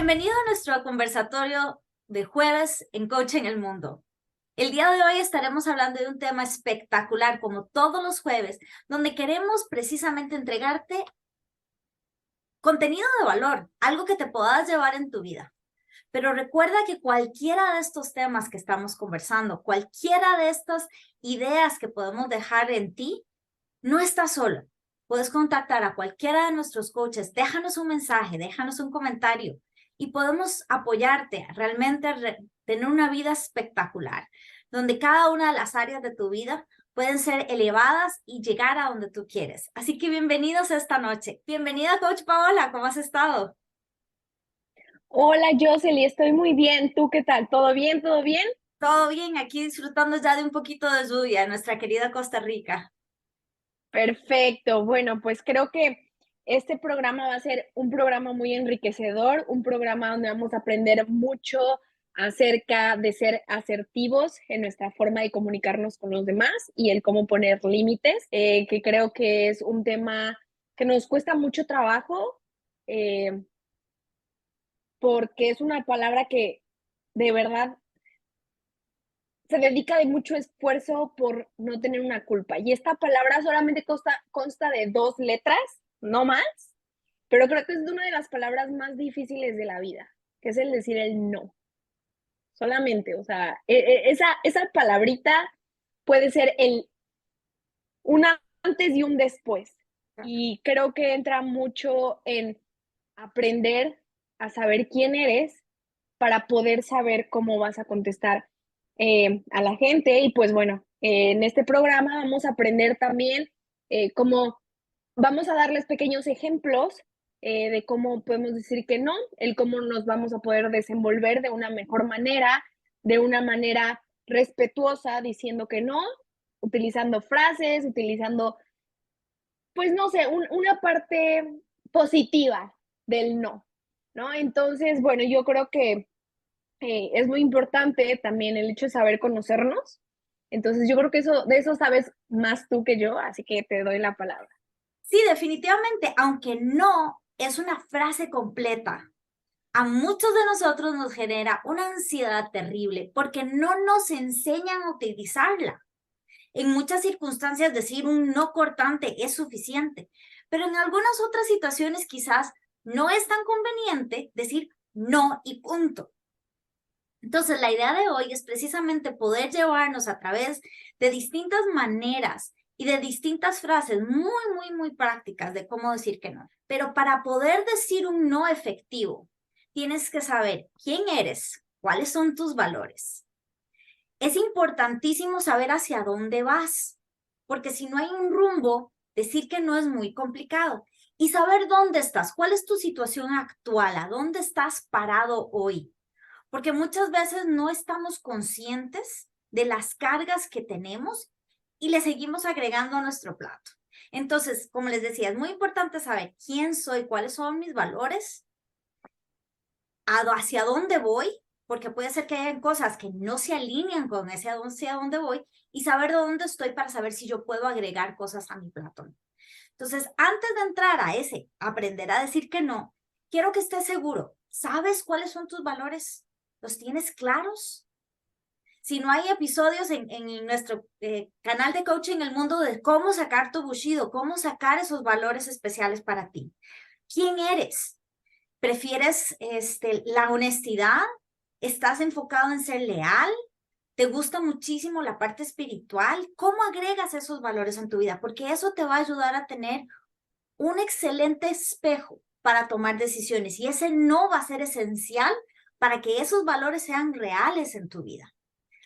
Bienvenido a nuestro conversatorio de jueves en Coaching el Mundo. El día de hoy estaremos hablando de un tema espectacular, como todos los jueves, donde queremos precisamente entregarte contenido de valor, algo que te puedas llevar en tu vida. Pero recuerda que cualquiera de estos temas que estamos conversando, cualquiera de estas ideas que podemos dejar en ti, no estás solo. Puedes contactar a cualquiera de nuestros coaches, déjanos un mensaje, déjanos un comentario y podemos apoyarte a realmente tener una vida espectacular, donde cada una de las áreas de tu vida pueden ser elevadas y llegar a donde tú quieres. Así que bienvenidos esta noche. Bienvenida, Coach Paola, ¿cómo has estado? Hola, Jocely, estoy muy bien. ¿Tú qué tal? ¿Todo bien? ¿Todo bien? Todo bien, aquí disfrutando ya de un poquito de lluvia en nuestra querida Costa Rica. Perfecto. Bueno, pues creo que este programa va a ser un programa muy enriquecedor, un programa donde vamos a aprender mucho acerca de ser asertivos en nuestra forma de comunicarnos con los demás y el cómo poner límites, que creo que es un tema que nos cuesta mucho trabajo, eh, porque es una palabra que de verdad se dedica de mucho esfuerzo por no tener una culpa. Y esta palabra solamente consta de 2 letras, no más, pero creo que es una de las palabras más difíciles de la vida, que es el decir el no. Solamente, o sea, esa palabrita puede ser un antes y un después. Y creo que entra mucho en aprender a saber quién eres para poder saber cómo vas a contestar a la gente. Y pues bueno, en este programa vamos a aprender también cómo vamos a darles pequeños ejemplos de cómo podemos decir que no, el cómo nos vamos a poder desenvolver de una mejor manera, de una manera respetuosa, diciendo que no, utilizando frases, utilizando, pues no sé, una parte positiva del no, ¿no? Entonces, bueno, yo creo que es muy importante también el hecho de saber conocernos. Entonces, yo creo que de eso sabes más tú que yo, así que te doy la palabra. Sí, definitivamente, aunque no es una frase completa, a muchos de nosotros nos genera una ansiedad terrible porque no nos enseñan a utilizarla. En muchas circunstancias decir un no cortante es suficiente, pero en algunas otras situaciones quizás no es tan conveniente decir no y punto. Entonces, la idea de hoy es precisamente poder llevarnos a través de distintas maneras y de distintas frases muy prácticas de cómo decir que no. Pero para poder decir un no efectivo, tienes que saber quién eres, cuáles son tus valores. Es importantísimo saber hacia dónde vas, porque si no hay un rumbo, decir que no es muy complicado. Y saber dónde estás, cuál es tu situación actual, a dónde estás parado hoy. Porque muchas veces no estamos conscientes de las cargas que tenemos y le seguimos agregando a nuestro plato. Entonces, como les decía, es muy importante saber quién soy, cuáles son mis valores, hacia dónde voy, porque puede ser que hayan cosas que no se alinean con ese hacia dónde voy, y saber de dónde estoy para saber si yo puedo agregar cosas a mi plato. Entonces, antes de entrar a ese, aprender a decir que no, quiero que estés seguro. ¿Sabes cuáles son tus valores? ¿Los tienes claros? Si no hay episodios en nuestro canal de coaching El Mundo de cómo sacar tu Bushido, cómo sacar esos valores especiales para ti. ¿Quién eres? ¿Prefieres la honestidad? ¿Estás enfocado en ser leal? ¿Te gusta muchísimo la parte espiritual? ¿Cómo agregas esos valores en tu vida? Porque eso te va a ayudar a tener un excelente espejo para tomar decisiones y ese no va a ser esencial para que esos valores sean reales en tu vida.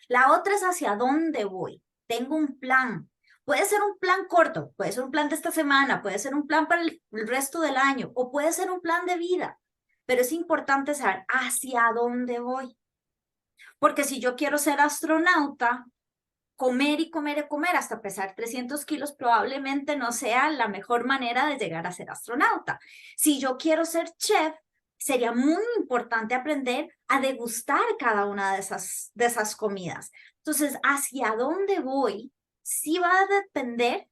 La otra es hacia dónde voy. Tengo un plan. Puede ser un plan corto, puede ser un plan de esta semana, puede ser un plan para el resto del año o puede ser un plan de vida. Pero es importante saber hacia dónde voy. Porque si yo quiero ser astronauta, comer y comer y comer hasta pesar 300 kilos probablemente no sea la mejor manera de llegar a ser astronauta. Si yo quiero ser chef, sería muy importante aprender a degustar cada una de esas comidas. Entonces, hacia dónde voy sí va a depender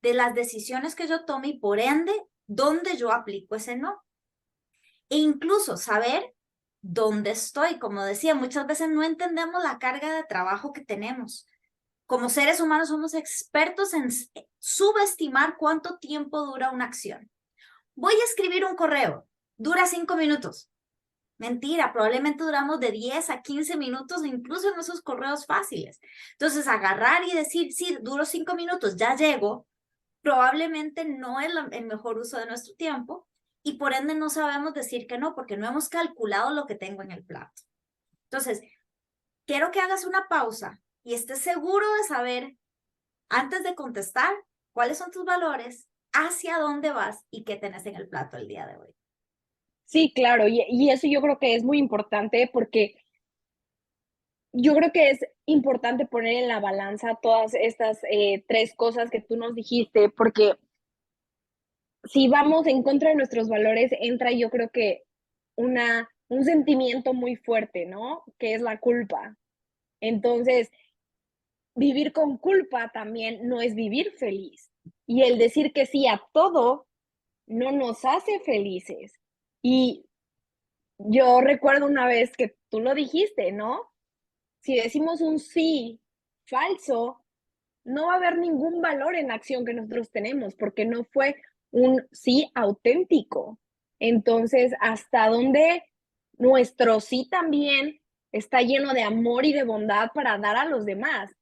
de las decisiones que yo tome y por ende, dónde yo aplico ese no. E incluso saber dónde estoy. Como decía, muchas veces no entendemos la carga de trabajo que tenemos. Como seres humanos somos expertos en subestimar cuánto tiempo dura una acción. Voy a escribir un correo, dura 5 minutos. Mentira, probablemente duramos de 10 a 15 minutos, incluso en esos correos fáciles. Entonces, agarrar y decir, sí, duro 5 minutos, ya llego, probablemente no es el mejor uso de nuestro tiempo y por ende no sabemos decir que no, porque no hemos calculado lo que tengo en el plato. Entonces, quiero que hagas una pausa y estés seguro de saber, antes de contestar, cuáles son tus valores, hacia dónde vas y qué tenés en el plato el día de hoy. Sí, claro, y eso yo creo que es muy importante porque yo creo que es importante poner en la balanza todas estas 3 cosas que tú nos dijiste, porque si vamos en contra de nuestros valores, entra, yo creo que un sentimiento muy fuerte, ¿no? Que es la culpa. Entonces, vivir con culpa también no es vivir feliz. Y el decir que sí a todo no nos hace felices. Y yo recuerdo una vez que tú lo dijiste, ¿no? Si decimos un sí falso, no va a haber ningún valor en la acción que nosotros tenemos, porque no fue un sí auténtico. Entonces, ¿hasta dónde nuestro sí también está lleno de amor y de bondad para dar a los demás?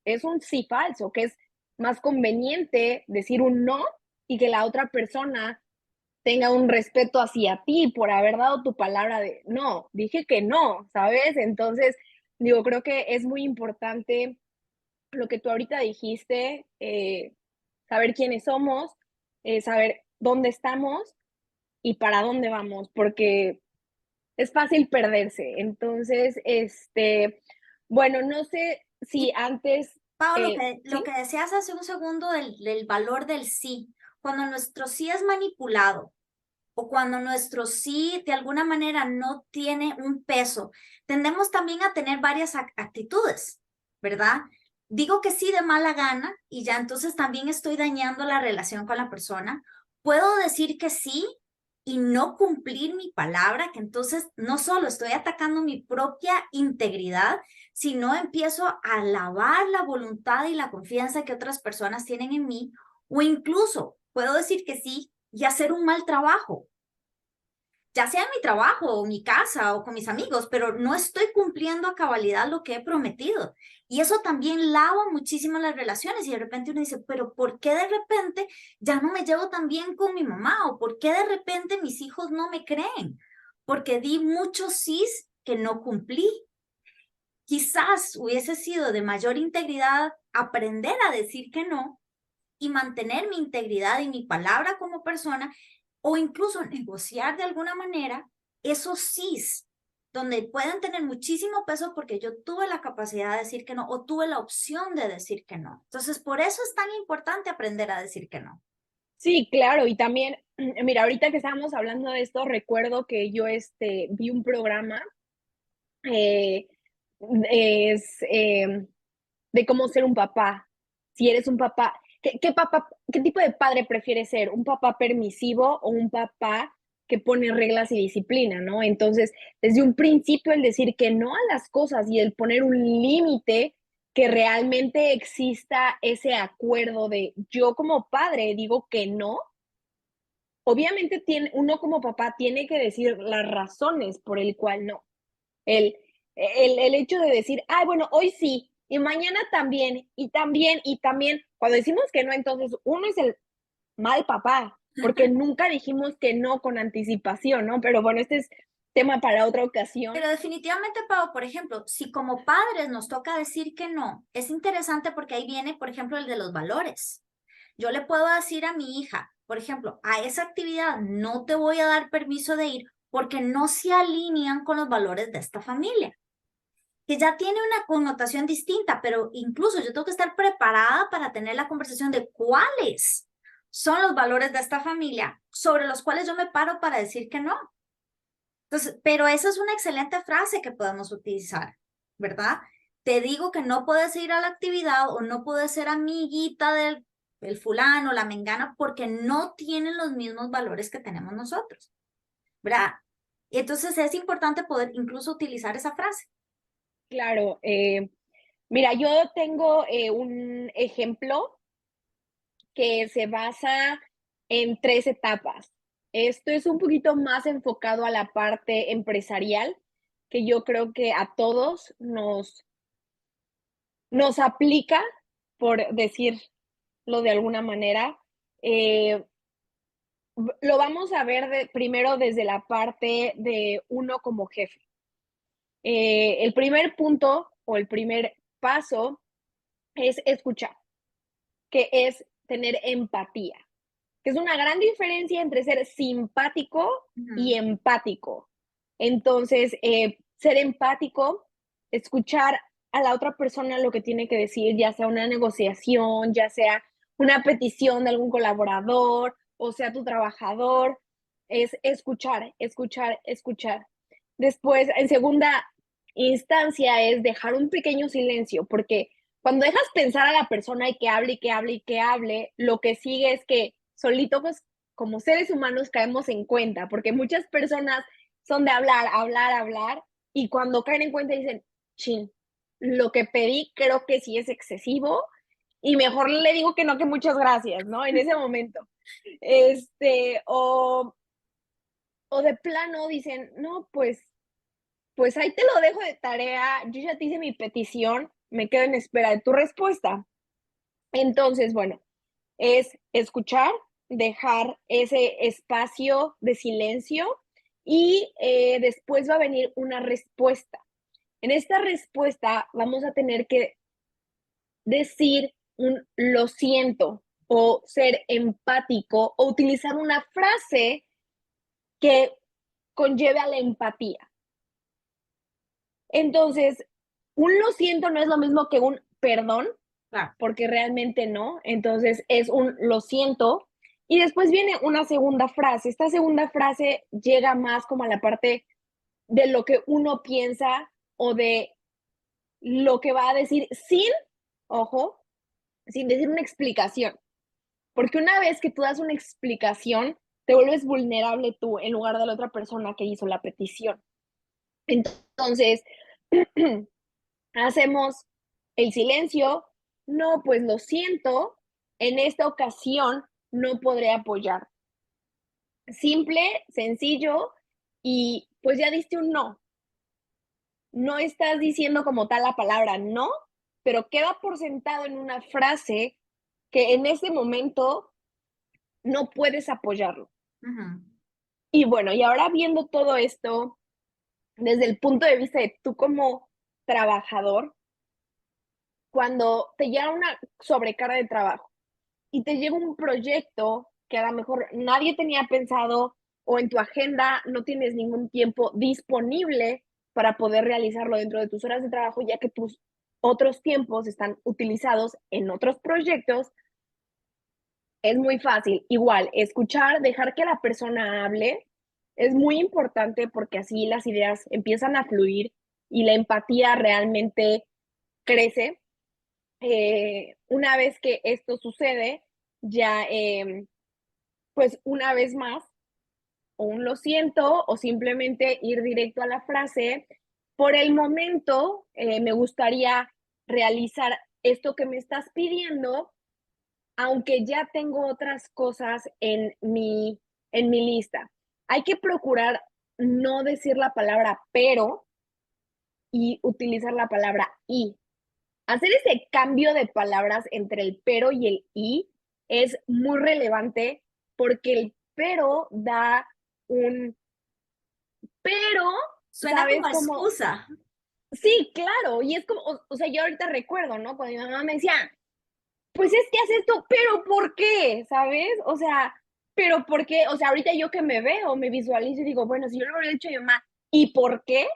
Es un sí falso, que es más conveniente decir un no y que la otra persona tenga un respeto hacia ti por haber dado tu palabra de no, dije que no, ¿sabes? Entonces, digo, creo que es muy importante lo que tú ahorita dijiste, saber quiénes somos, saber dónde estamos y para dónde vamos, porque es fácil perderse. Entonces, bueno, no sé si Y antes, Pau, lo ¿sí? que decías hace un segundo del valor del sí, cuando nuestro sí es manipulado o cuando nuestro sí de alguna manera no tiene un peso, tendemos también a tener varias actitudes, ¿verdad? Digo que sí de mala gana y ya entonces también estoy dañando la relación con la persona. Puedo decir que sí y no cumplir mi palabra, que entonces no solo estoy atacando mi propia integridad, sino empiezo a alabar la voluntad y la confianza que otras personas tienen en mí, o incluso puedo decir que sí y hacer un mal trabajo, ya sea en mi trabajo o mi casa o con mis amigos, pero no estoy cumpliendo a cabalidad lo que he prometido. Y eso también lava muchísimo las relaciones y de repente uno dice, pero ¿por qué de repente ya no me llevo tan bien con mi mamá? ¿O por qué de repente mis hijos no me creen? Porque di muchos sís que no cumplí. Quizás hubiese sido de mayor integridad aprender a decir que no y mantener mi integridad y mi palabra como persona, o incluso negociar de alguna manera esos sís, donde pueden tener muchísimo peso porque yo tuve la capacidad de decir que no o tuve la opción de decir que no. Entonces, por eso es tan importante aprender a decir que no. Sí, claro, y también, mira, ahorita que estábamos hablando de esto, recuerdo que yo, vi un programa, eh, es, de cómo ser un papá. Si eres un papá, qué tipo de padre prefieres ser? ¿Un papá permisivo o un papá que pone reglas y disciplina, no? Entonces, desde un principio, el decir que no a las cosas y el poner un límite que realmente exista ese acuerdo de yo como padre digo que no. Obviamente uno como papá tiene que decir las razones por el cual no. El el hecho de decir: "Ay, bueno, hoy sí, y mañana también, y también, y también". Cuando decimos que no, entonces uno es el mal papá, porque nunca dijimos que no con anticipación, ¿no? Pero bueno, este es tema para otra ocasión. Pero definitivamente, Pau, por ejemplo, si como padres nos toca decir que no, es interesante porque ahí viene, por ejemplo, el de los valores. Yo le puedo decir a mi hija, por ejemplo, a esa actividad no te voy a dar permiso de ir porque no se alinean con los valores de esta familia, que ya tiene una connotación distinta, pero incluso yo tengo que estar preparada para tener la conversación de cuáles son los valores de esta familia sobre los cuales yo me paro para decir que no. Entonces, pero esa es una excelente frase que podemos utilizar, ¿verdad? Te digo que no puedes ir a la actividad o no puedes ser amiguita del fulano, la mengana, porque no tienen los mismos valores que tenemos nosotros, ¿verdad? Y entonces es importante poder incluso utilizar esa frase. Claro, mira, yo tengo un ejemplo que se basa en 3 etapas. Esto es un poquito más enfocado a la parte empresarial, que yo creo que a todos nos aplica, por decirlo de alguna manera. Eh, lo vamos a ver primero desde la parte de uno como jefe. El primer punto o el primer paso es escuchar, que es tener empatía, que es una gran diferencia entre ser simpático y Ujú, empático. Entonces, ser empático, escuchar a la otra persona lo que tiene que decir, ya sea una negociación, ya sea una petición de algún colaborador, o sea tu trabajador, es escuchar, escuchar, escuchar. Después, en segunda instancia, es dejar un pequeño silencio, porque cuando dejas pensar a la persona y que hable y que hable y que hable, lo que sigue es que solitos, pues, como seres humanos caemos en cuenta, porque muchas personas son de hablar, hablar, hablar, y cuando caen en cuenta dicen, chin, lo que pedí creo que sí es excesivo y mejor le digo que no, que muchas gracias, ¿no? En ese momento. O de plano dicen, no, pues ahí te lo dejo de tarea, yo ya te hice mi petición, me quedo en espera de tu respuesta. Entonces, bueno, es escuchar, dejar ese espacio de silencio y después va a venir una respuesta. En esta respuesta vamos a tener que decir un lo siento o ser empático o utilizar una frase que conlleve a la empatía. Entonces, un lo siento no es lo mismo que un perdón, claro. porque realmente no. Entonces es un lo siento. Y después viene una segunda frase. Esta segunda frase llega más como a la parte de lo que uno piensa o de lo que va a decir sin, ojo, sin decir una explicación. Porque una vez que tú das una explicación, te vuelves vulnerable tú en lugar de la otra persona que hizo la petición. Entonces, hacemos el silencio, no, pues lo siento, en esta ocasión no podré apoyar. Simple, sencillo y pues ya diste un no. No estás diciendo como tal la palabra no, pero queda por sentado en una frase que en ese momento no puedes apoyarlo. Ujú, Y bueno, y ahora viendo todo esto desde el punto de vista de tú como trabajador, cuando te llega una sobrecarga de trabajo y te llega un proyecto que a lo mejor nadie tenía pensado o en tu agenda no tienes ningún tiempo disponible para poder realizarlo dentro de tus horas de trabajo, ya que tus otros tiempos están utilizados en otros proyectos, es muy fácil. Igual, escuchar, dejar que la persona hable, es muy importante porque así las ideas empiezan a fluir y la empatía realmente crece. Una vez que esto sucede, ya pues una vez más, o un lo siento, o simplemente ir directo a la frase. Por el momento, me gustaría realizar esto que me estás pidiendo, aunque ya tengo otras cosas en mi lista. Hay que procurar no decir la palabra pero y utilizar la palabra y. Hacer ese cambio de palabras entre el pero y el y es muy relevante porque el pero da un pero, suena como ¿sabes? Como, excusa. sí, claro, y es como, o sea, yo ahorita recuerdo, ¿no? Cuando mi mamá me decía, pues es que haces esto, pero ¿por qué? ¿Sabes? O sea, pero ¿por qué? O sea, ahorita yo que me veo, me visualizo y digo, bueno, si yo lo hubiera dicho a mi mamá, ¿y por qué?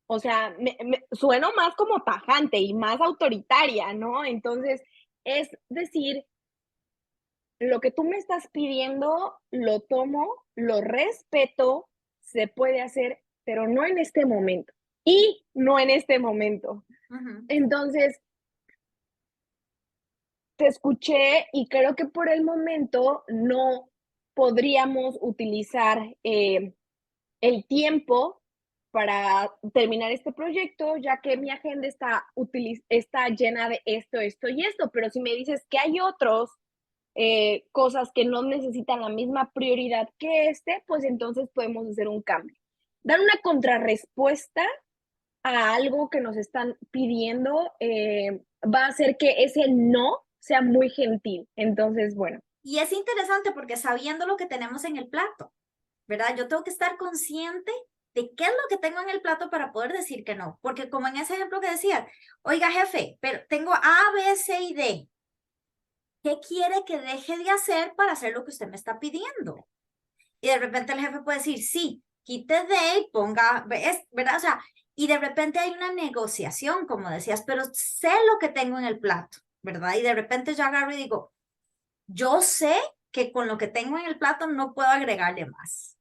O sea, sueno más como tajante y más autoritaria, ¿no? Entonces, es decir, lo que tú me estás pidiendo, lo tomo, lo respeto, se puede hacer, pero no en este momento. Y no en este momento. Ujú, Entonces, te escuché y creo que por el momento no podríamos utilizar el tiempo para terminar este proyecto, ya que mi agenda está llena de esto, esto y esto, pero si me dices que hay otros cosas que no necesitan la misma prioridad que este, pues entonces podemos hacer un cambio. Dar una contrarrespuesta a algo que nos están pidiendo va a hacer que ese no sea muy gentil. Entonces, bueno, Y es interesante porque sabiendo lo que tenemos en el plato, ¿verdad? Yo tengo que estar consciente de qué es lo que tengo en el plato para poder decir que no. Porque como en ese ejemplo que decía, oiga jefe, pero tengo A, B, C y D. ¿Qué quiere que deje de hacer para hacer lo que usted me está pidiendo? Y de repente el jefe puede decir, sí, quite D y ponga, ¿verdad? O sea, y de repente hay una negociación, como decías, pero sé lo que tengo en el plato, ¿verdad? Y de repente yo agarro y digo, yo sé que con lo que tengo en el plato no puedo agregarle más,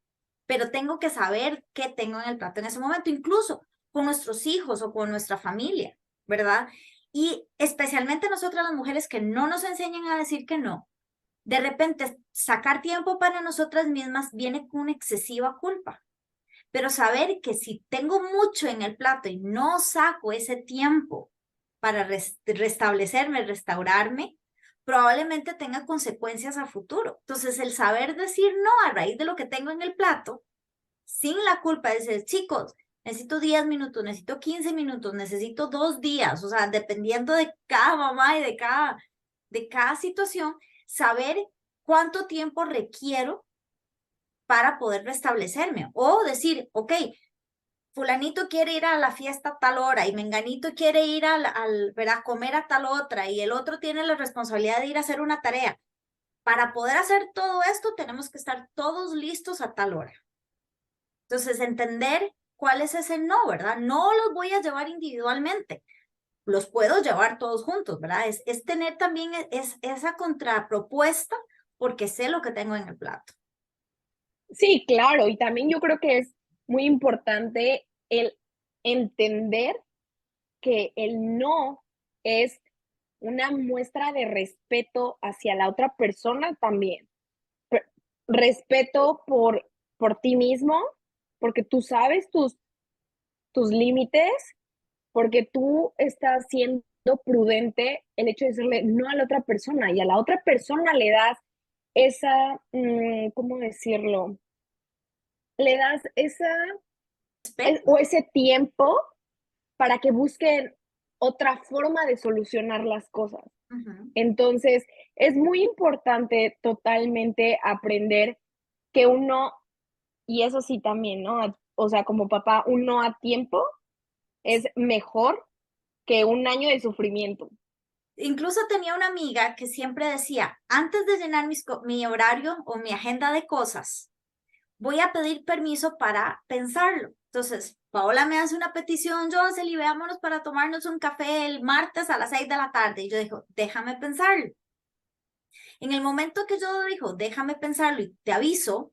pero tengo que saber qué tengo en el plato en ese momento, incluso con nuestros hijos o con nuestra familia, ¿verdad? Y especialmente nosotras las mujeres que no nos enseñan a decir que no, de repente sacar tiempo para nosotras mismas viene con una excesiva culpa. Pero saber que si tengo mucho en el plato y no saco ese tiempo para restablecerme, restaurarme, probablemente tenga consecuencias a futuro. Entonces, el saber decir no a raíz de lo que tengo en el plato, sin la culpa de decir, chicos, necesito 10 minutos, necesito 15 minutos, necesito 2 días, o sea, dependiendo de cada mamá y de cada situación, saber cuánto tiempo requiero para poder restablecerme. O decir, ok, fulanito quiere ir a la fiesta a tal hora y menganito quiere ir a comer a tal otra y el otro tiene la responsabilidad de ir a hacer una tarea. Para poder hacer todo esto tenemos que estar todos listos a tal hora. Entonces, entender cuál es ese no, ¿verdad? No los voy a llevar individualmente, los puedo llevar todos juntos, ¿verdad? Es tener también esa contrapropuesta porque sé lo que tengo en el plato. sí, claro, y también yo creo que es muy importante el entender que el no es una muestra de respeto hacia la otra persona también. Re respeto por ti mismo, porque tú sabes tus límites, porque tú estás siendo prudente el hecho de decirle no a la otra persona, y a la otra persona le das esa, ¿cómo decirlo? Le das esa Respeto. o ese tiempo para que busquen otra forma de solucionar las cosas. Ujú. Entonces, es muy importante totalmente aprender que uno, y eso sí también, ¿no? O sea, como papá, un no a tiempo es mejor que un año de sufrimiento. Incluso tenía una amiga que siempre decía, antes de llenar mi horario o mi agenda de cosas, voy a pedir permiso para pensarlo. Entonces, Paola me hace una petición, Jocelyn, veámonos para tomarnos un café el martes a las 6 de la tarde. Y yo digo, déjame pensarlo. En el momento que yo digo, déjame pensarlo y te aviso,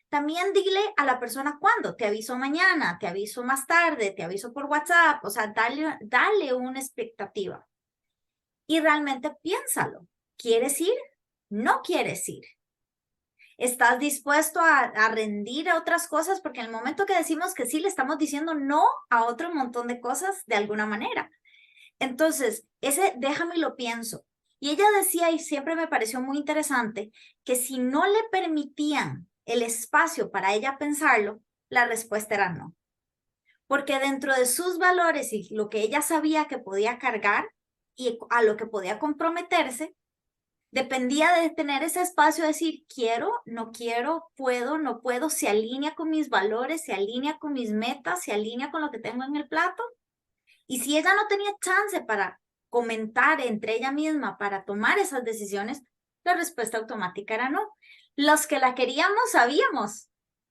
también dile a la persona cuándo, te aviso mañana, te aviso más tarde, te aviso por WhatsApp, o sea, dale una expectativa y realmente piénsalo. ¿Quieres ir? ¿No quieres ir? ¿Estás dispuesto a rendir a otras cosas? Porque en el momento que decimos que sí, le estamos diciendo no a otro montón de cosas de alguna manera. Entonces, ese déjame y lo pienso. Y ella decía, y siempre me pareció muy interesante, que si no le permitían el espacio para ella pensarlo, la respuesta era no. Porque dentro de sus valores y lo que ella sabía que podía cargar y a lo que podía comprometerse, dependía de tener ese espacio de decir, quiero, puedo, no puedo, se alinea con mis valores, se alinea con mis metas, se alinea con lo que tengo en el plato. Y si ella no tenía chance para comentar entre ella misma, para tomar esas decisiones, la respuesta automática era no. Los que la queríamos sabíamos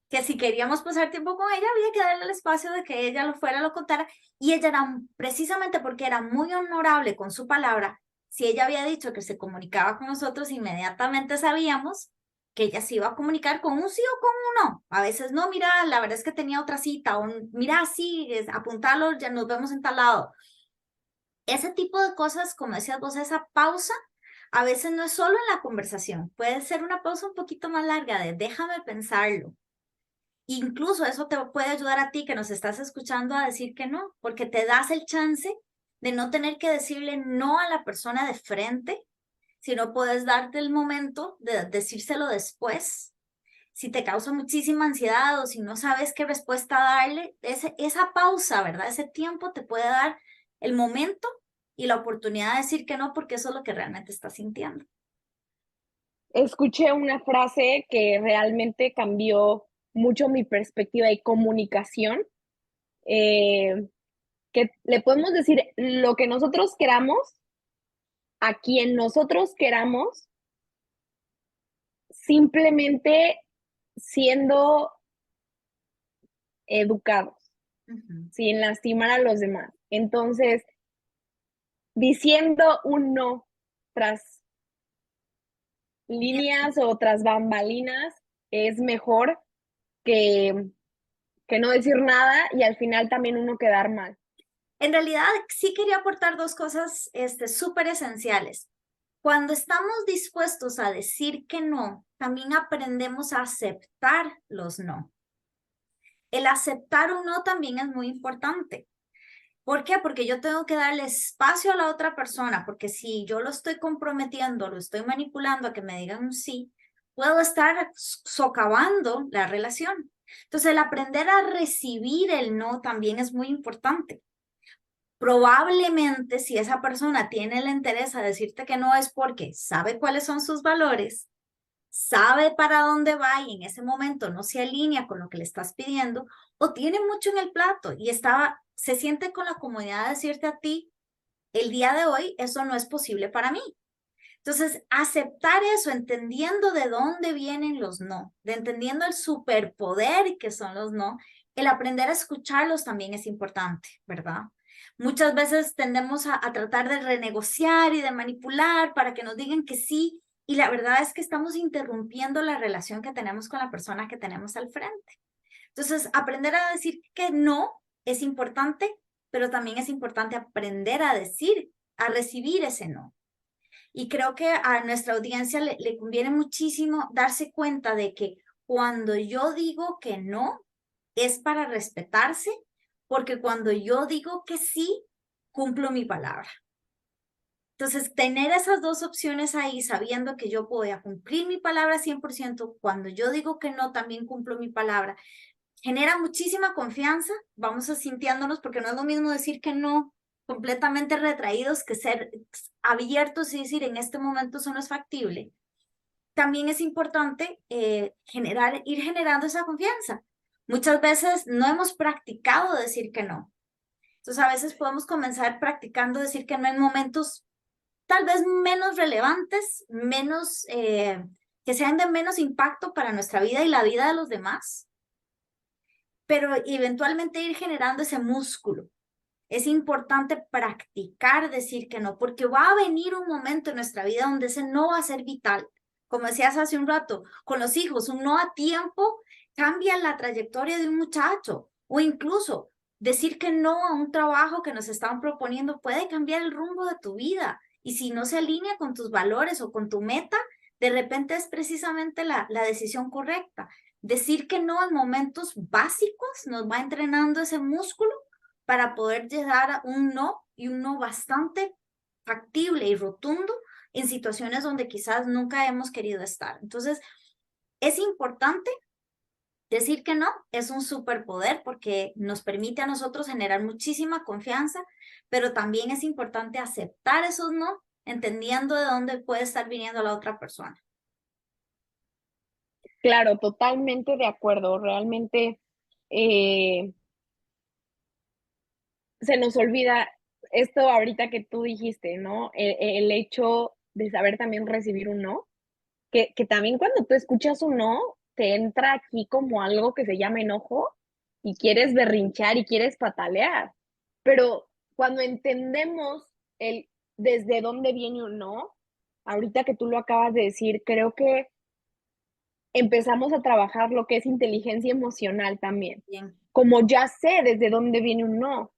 que si queríamos pasar tiempo con ella, había que darle el espacio de que ella lo fuera, lo contara. Y ella era, precisamente porque era muy honorable con su palabra, si ella había dicho que se comunicaba con nosotros, inmediatamente sabíamos que ella se iba a comunicar con un sí o con un no. A veces no, mira, la verdad es que tenía otra cita, o mira, sí, apuntalo, ya nos vemos en tal lado. Ese tipo de cosas, como decías vos, esa pausa, a veces no es solo en la conversación, puede ser una pausa un poquito más larga de déjame pensarlo. Incluso eso te puede ayudar a ti que nos estás escuchando a decir que no, porque te das el chance de no tener que decirle no a la persona de frente, sino puedes darte el momento de decírselo después. Si te causa muchísima ansiedad o si no sabes qué respuesta darle, esa pausa, ¿verdad? Ese tiempo te puede dar el momento y la oportunidad de decir que no, porque eso es lo que realmente estás sintiendo. Escuché una frase que realmente cambió mucho mi perspectiva y comunicación, eh, que le podemos decir lo que nosotros queramos a quien nosotros queramos, simplemente siendo educados, Ujú. sin lastimar a los demás. Entonces, diciendo un no tras líneas o tras bambalinas es mejor que, que no decir nada y al final también uno quedar mal. En realidad, sí quería aportar dos cosas súper esenciales. Cuando estamos dispuestos a decir que no, también aprendemos a aceptar los no. El aceptar un no también es muy importante. ¿Por qué? Porque yo tengo que darle espacio a la otra persona, porque si yo lo estoy comprometiendo, lo estoy manipulando a que me digan un sí, puedo estar socavando la relación. Entonces, el aprender a recibir el no también es muy importante. Probablemente si esa persona tiene el interés a decirte que no es porque sabe cuáles son sus valores, sabe para dónde va y en ese momento no se alinea con lo que le estás pidiendo o tiene mucho en el plato y se siente con la comodidad de decirte a ti, el día de hoy eso no es posible para mí. Entonces, aceptar eso, entendiendo de dónde vienen los no, de entendiendo el superpoder que son los no, el aprender a escucharlos también es importante, ¿verdad? Muchas veces tendemos a tratar de renegociar y de manipular para que nos digan que sí, y la verdad es que estamos interrumpiendo la relación que tenemos con la persona que tenemos al frente. Entonces, aprender a decir que no es importante, pero también es importante aprender a decir, a recibir ese no. Y creo que a nuestra audiencia le conviene muchísimo darse cuenta de que cuando yo digo que no, es para respetarse, porque cuando yo digo que sí, cumplo mi palabra. Entonces, tener esas dos opciones ahí, sabiendo que yo voy a cumplir mi palabra 100%, cuando yo digo que no, también cumplo mi palabra, genera muchísima confianza, vamos a sintiéndonos, porque no es lo mismo decir que no completamente retraídos que ser abiertos y decir en este momento eso no es factible. También es importante ir generando esa confianza. Muchas veces no hemos practicado decir que no. Entonces a veces podemos comenzar practicando decir que no en momentos tal vez menos relevantes, que sean de menos impacto para nuestra vida y la vida de los demás, pero eventualmente ir generando ese músculo. Es importante practicar decir que no, porque va a venir un momento en nuestra vida donde ese no va a ser vital. Como decías hace un rato, con los hijos, un no a tiempo cambia la trayectoria de un muchacho, o incluso decir que no a un trabajo que nos estaban proponiendo puede cambiar el rumbo de tu vida. Y si no se alinea con tus valores o con tu meta, de repente es precisamente la decisión correcta. Decir que no en momentos básicos nos va entrenando ese músculo para poder llegar a un no y un no bastante factible y rotundo en situaciones donde quizás nunca hemos querido estar. Entonces, es importante decir que no, es un superpoder porque nos permite a nosotros generar muchísima confianza, pero también es importante aceptar esos no, entendiendo de dónde puede estar viniendo la otra persona. Claro, totalmente de acuerdo. Realmente eh, se nos olvida esto ahorita que tú dijiste, ¿no? El hecho de saber también recibir un no, que también cuando tú escuchas un no, te entra aquí como algo que se llama enojo y quieres berrinchar y quieres patalear. Pero cuando entendemos el desde dónde viene un no, ahorita que tú lo acabas de decir, creo que empezamos a trabajar lo que es inteligencia emocional también. Bien. Como ya sé desde dónde viene un no,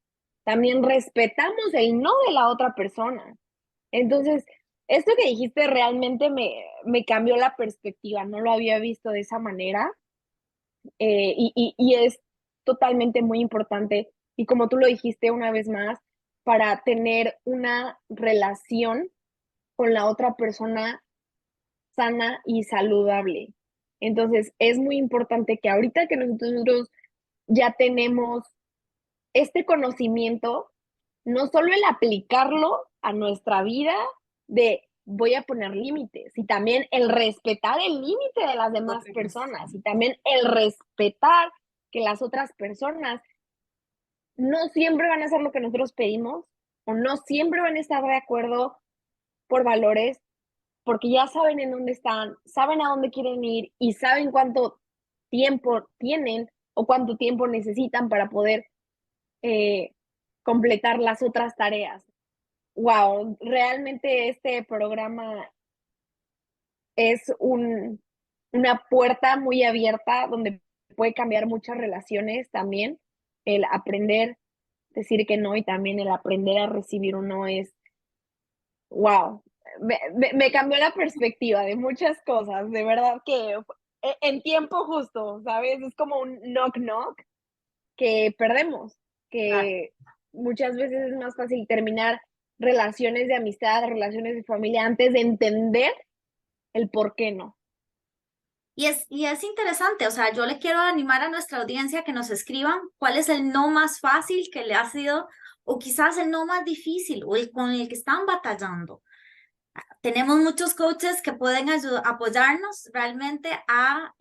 también respetamos el no de la otra persona. Entonces, esto que dijiste realmente me cambió la perspectiva, no lo había visto de esa manera. y es totalmente muy importante. Y como tú lo dijiste una vez más, para tener una relación con la otra persona sana y saludable. Entonces, es muy importante que ahorita que nosotros ya tenemos este conocimiento, no solo el aplicarlo a nuestra vida de voy a poner límites, y también el respetar el límite de las demás personas, y también el respetar que las otras personas no siempre van a hacer lo que nosotros pedimos, o no siempre van a estar de acuerdo por valores, porque ya saben en dónde están, saben a dónde quieren ir y saben cuánto tiempo tienen o cuánto tiempo necesitan para poder eh, completar las otras tareas. Wow, realmente este programa es una puerta muy abierta donde puede cambiar muchas relaciones también. El aprender, decir que no y también el aprender a recibir un no es, wow, me cambió la perspectiva de muchas cosas, de verdad que en tiempo justo, ¿sabes? Es como un knock knock que perdemos, Claro. que muchas veces es más fácil terminar relaciones de amistad, relaciones de familia antes de entender el por qué no. Y es interesante, o sea, yo le quiero animar a nuestra audiencia que nos escriban cuál es el no más fácil que le ha sido, o quizás el no más difícil, o el con el que están batallando. Tenemos muchos coaches que pueden apoyarnos realmente a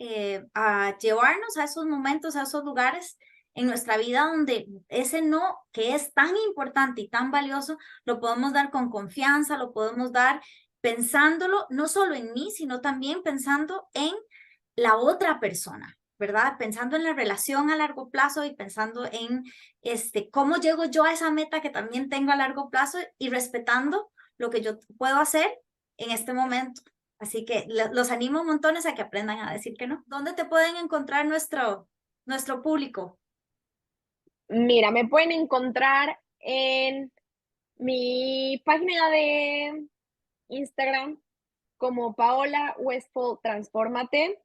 llevarnos a esos momentos, a esos lugares en nuestra vida donde ese no, que es tan importante y tan valioso, lo podemos dar con confianza, lo podemos dar pensándolo no solo en mí, sino también pensando en la otra persona, ¿verdad? Pensando en la relación a largo plazo y pensando en cómo llego yo a esa meta que también tengo a largo plazo y respetando lo que yo puedo hacer en este momento. Así que los animo montones a que aprendan a decir que no. ¿Dónde te pueden encontrar nuestro público? Mira, me pueden encontrar en mi página de Instagram como Paola Westfall Transfórmate.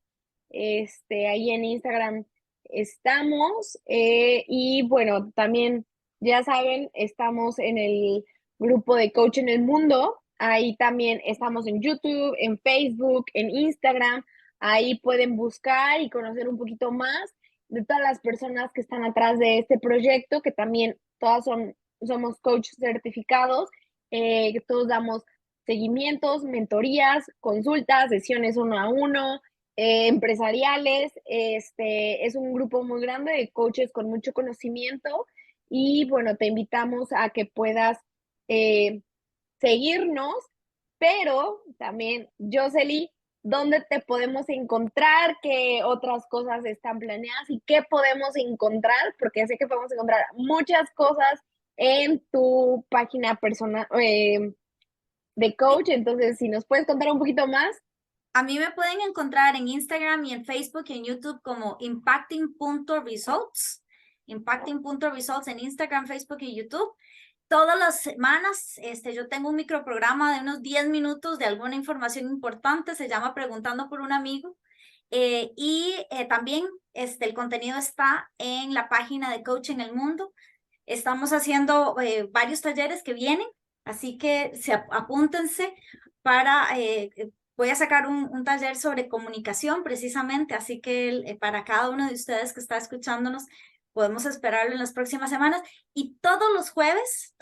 Ahí en Instagram estamos. Y bueno, también ya saben, estamos en el grupo de Coach en el Mundo. Ahí también estamos en YouTube, en Facebook, en Instagram. Ahí pueden buscar y conocer un poquito más de todas las personas que están atrás de este proyecto, que también todas somos coaches certificados, que todos damos seguimientos, mentorías, consultas, sesiones uno a uno, empresariales. Es un grupo muy grande de coaches con mucho conocimiento y bueno, te invitamos a que puedas eh, seguirnos, pero también, Jocely, ¿dónde te podemos encontrar? ¿Qué otras cosas están planeadas y qué podemos encontrar? Porque sé que podemos encontrar muchas cosas en tu página personal de Sí. coach. Entonces, si nos puedes contar un poquito más. A mí me pueden encontrar en Instagram y en Facebook y en YouTube como impacting.results. Impacting.results en Instagram, Facebook y YouTube. Todas las semanas yo tengo un microprograma de unos 10 minutos de alguna información importante, se llama Preguntando por un amigo. También el contenido está en la página de Coach en el Mundo. Estamos haciendo varios talleres que vienen, así que apúntense para, voy a sacar un taller sobre comunicación precisamente, así que para cada uno de ustedes que está escuchándonos, podemos esperarlo en las próximas semanas. Y todos los jueves,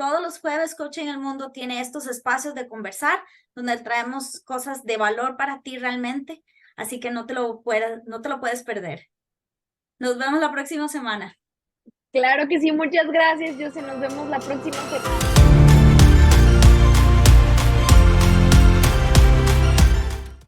Coach en el Mundo tiene estos espacios de conversar, donde traemos cosas de valor para ti realmente, así que no te lo puedes perder. Nos vemos la próxima semana. Claro que sí, muchas gracias, Jose. Nos vemos la próxima semana.